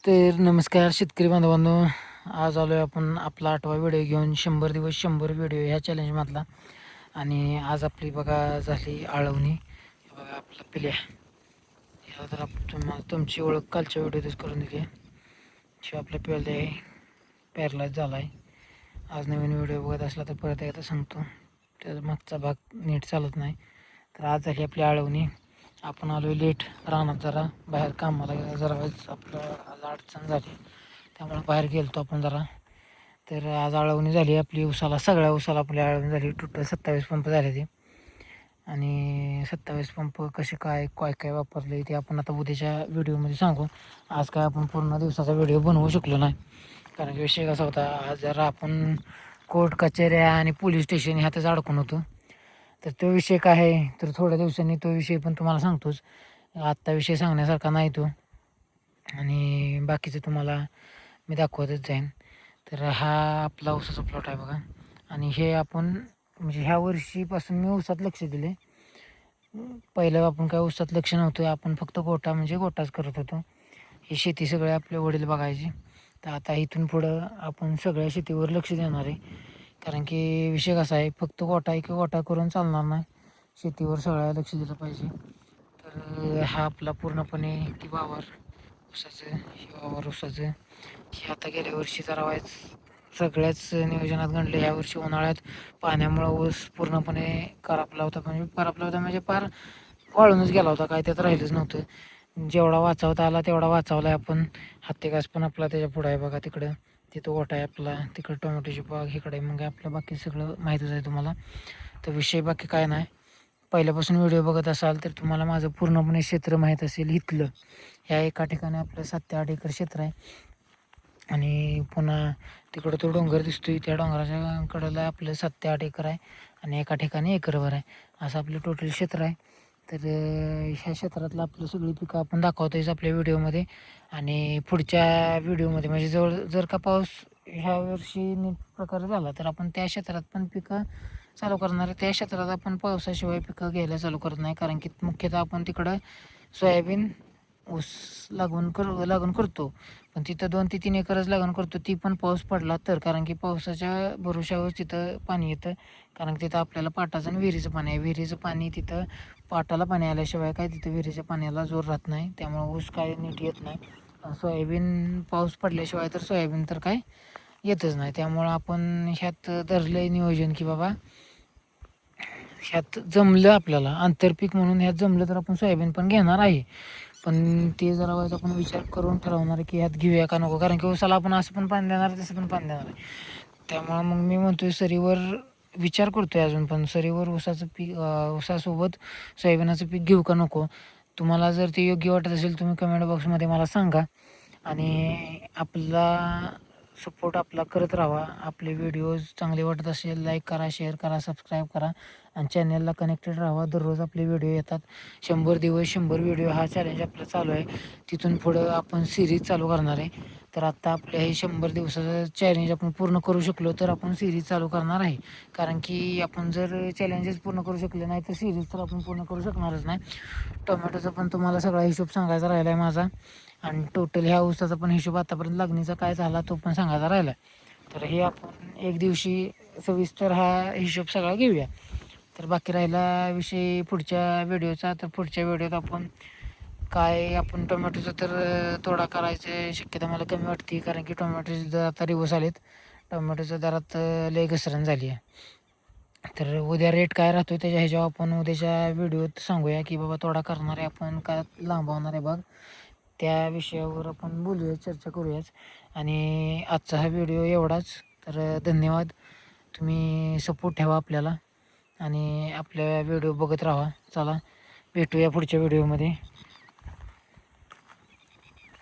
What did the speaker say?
तर नमस्कार शेतकरी बांधवांनो. आज आलो आहे आपण आपला 8वा व्हिडिओ घेऊन 100 दिवस 100 व्हिडिओ ह्या चॅलेंजमधला. आणि आज आपली बघा झाली आळवणी. हे बघा आपला पिल्या ह्याला तर तुम्हाला तुमची ओळख कालच्या व्हिडिओतच करून दिली आहे. शिवाय आपल्या पिल्या आहे पॅरलाइज झाला आहे. आज नवीन व्हिडिओ बघत असला तर परत एकदा सांगतो, त्याचा मागचा भाग नीट चालत नाही. तर आज झाली आपली आळवणी. आपण आलो आहे लेट रानात, जरा बाहेर कामाला गेला, जरा वेळेस आपलं आज अडचण झाली त्यामुळे बाहेर गेलो आपण जरा. तर आज आळवणी झाली आपली उसाला, सगळ्या उसाला आपली आळवणी झाली. टोटल 27 पंप झाले ते. आणि 27 पंप कसे काय काय काय वापरले ते आपण आता उद्याच्या व्हिडिओमध्ये सांगू. आज काय आपण पूर्ण दिवसाचा व्हिडिओ बनवू शकलो नाही, कारण की विषय कसा होता, आज जरा आपण कोर्ट कचेऱ्या आणि पोलीस स्टेशन ह्यातच अडकून होतो. तर तो विषय काय आहे तर थोड्या दिवसांनी तो विषय पण तुम्हाला सांगतोच. आत्ता विषय सांगण्यासारखा नाही तो, आणि बाकीचं तुम्हाला मी दाखवतच जाईन. तर हा आपला ऊसाचा प्लॉट आहे बघा. आणि हे आपण म्हणजे ह्या वर्षीपासून मी ऊसात लक्ष दिले. पहिलं आपण काय ऊसात लक्ष नव्हतं, आपण फक्त गोटा म्हणजे गोटाच करत होतो. ही शेती सगळे आपले वडील बघायचे. तर आता इथून पुढं आपण सगळ्या शेतीवर लक्ष देणार आहे, कारण की विषय कसा आहे, फक्त गोटा एक गोटा करून चालणार नाही, शेतीवर सगळ्या लक्ष दिलं पाहिजे. तर हा आपला पूर्णपणे ती वावर ऊसाचं, हे वावर ऊसाचं. हे आता गेल्या वर्षी जरा सगळ्याच नियोजनात गणलं. ह्या वर्षी उन्हाळ्यात पाण्यामुळं ऊस पूर्णपणे करापला होता, म्हणजे पार वाळूनच गेला होता, काय त्यात राहिलंच नव्हतं. जेवढा वाचवता आला तेवढा वाचवला आहे आपण. हत्तीघास पण आपला त्याच्या पुढं आहे बघा, तिकडं तिथं गोठा आहे आपला, तिकडं टोमॅटोची बाग इकडे. मग आपलं बाकी सगळं माहीतच आहे तुम्हाला. तर विषय बाकी काय नाही. पहिल्यापासून व्हिडिओ बघत असाल तर तुम्हाला माझं पूर्णपणे क्षेत्र माहीत असेल. इथलं ह्या एका ठिकाणी आपलं 7 ते 8 एकर क्षेत्र आहे. आणि पुन्हा तिकडं तो डोंगर दिसतोय, त्या डोंगराच्या कडेला आपलं 7 ते 8 एकर आहे. आणि एका ठिकाणी एकरभर आहे, असं आपलं टोटल क्षेत्र आहे. तर ह्या क्षेत्रातलं आपलं सगळी पिकं आपण दाखवतोयच आपल्या व्हिडिओमध्ये. आणि पुढच्या व्हिडिओमध्ये म्हणजे जर का पाऊस ह्या वर्षी नीट प्रकारे झाला तर आपण त्या क्षेत्रात पण पिकं चालू करणार आहे. त्या क्षेत्रात आपण पावसाशिवाय पिकं घ्यायला चालू करत नाही, कारण की मुख्यतः आपण तिकडं सोयाबीन ऊस लागवण करतो. पण तिथं 2 ते 3 एकरच लागवण करतो, ती पण पाऊस पडला तर. कारण की पावसाच्या भरोशावर तिथं पाणी येतं, कारण की तिथं आपल्याला पाटाचं आणि विहिरीचं पाणी आहे. विहिरीचं पाणी तिथं पाटाला पाणी आल्याशिवाय काय तिथं विहिरीच्या पाण्याला जोर राहत नाही, त्यामुळं ऊस काय नीट येत नाही. सोयाबीन पाऊस पडल्याशिवाय तर सोयाबीन तर काय येतच नाही. त्यामुळं आपण ह्यात धरलं आहे नियोजन की बाबा ह्यात जमलं आपल्याला आंतरपीक म्हणून, ह्यात जमलं तर आपण सोयाबीन पण घेणार आहे. पण ते जरा वेळेस आपण विचार करून ठरवणार की ह्यात घेऊया का नको, कारण की ऊसाला आपण असं पण पाणी देणार आहे, तसं पण पाणी देणार आहे. त्यामुळं मग मी म्हणतोय सरीवर विचार करतोय अजून पण, सरीवर ऊसाचं पीक ऊसासोबत सोयाबीनाचं पीक घेऊ का नको. तुम्हाला जर ते योग्य वाटत असेल तुम्ही कमेंट बॉक्समध्ये मला सांगा. आणि आपला सपोर्ट आपला करत राहा. आपले व्हिडिओज चांगले वाटत असेल लाईक करा, शेअर करा, सबस्क्राईब करा आणि चॅनलला कनेक्टेड राहा. दररोज आपले व्हिडिओ येतात. 100 दिवस 100 व्हिडिओ हा चॅलेंज आपला चालू आहे. तिथून पुढं आपण सिरीज चालू करणार आहे. तर आत्ता आपल्या हे 100 दिवसाचं चॅलेंज आपण पूर्ण करू शकलो तर आपण सिरीज चालू करणार आहे, कारण की आपण जर चॅलेंजेस पूर्ण करू शकले नाही तर सिरीज तर आपण पूर्ण करू शकणारच नाही. टोमॅटोचा पण तुम्हाला सगळा हिशोब सांगायचा राहिला आहे माझा, आणि टोटल ह्या ऊसाचा पण हिशोब आतापर्यंत लागणीचा काय झाला तो पण सांगायचा राहिला आहे. तर हे आपण एक दिवशी सविस्तर हा हिशोब सगळा घेऊया. तर बाकी राहिला विषय पुढच्या व्हिडिओचा. तर पुढच्या व्हिडिओत आपण काय आपण टोमॅटोचा तर तोडा करायची शक्यता मला कमी वाटते, कारण की टोमॅटोचे दर आता दिवस आलेत, टोमॅटोच्या दरात लय घसरण झाली आहे. तर उद्या रेट काय राहतो त्याच्या ह्याच्यावर आपण उद्याच्या व्हिडिओत सांगूया की बाबा तोडा करणार आहे आपण का लांबवणार आहे बघ, त्या विषयावर आपण बोलूया, चर्चा करूयाच. आणि आजचा हा व्हिडिओ एवढाच. तर धन्यवाद. तुम्ही सपोर्ट ठेवा आपल्याला आणि आपल्या व्हिडिओ बघत राहा. चला भेटूया पुढच्या व्हिडिओमध्ये.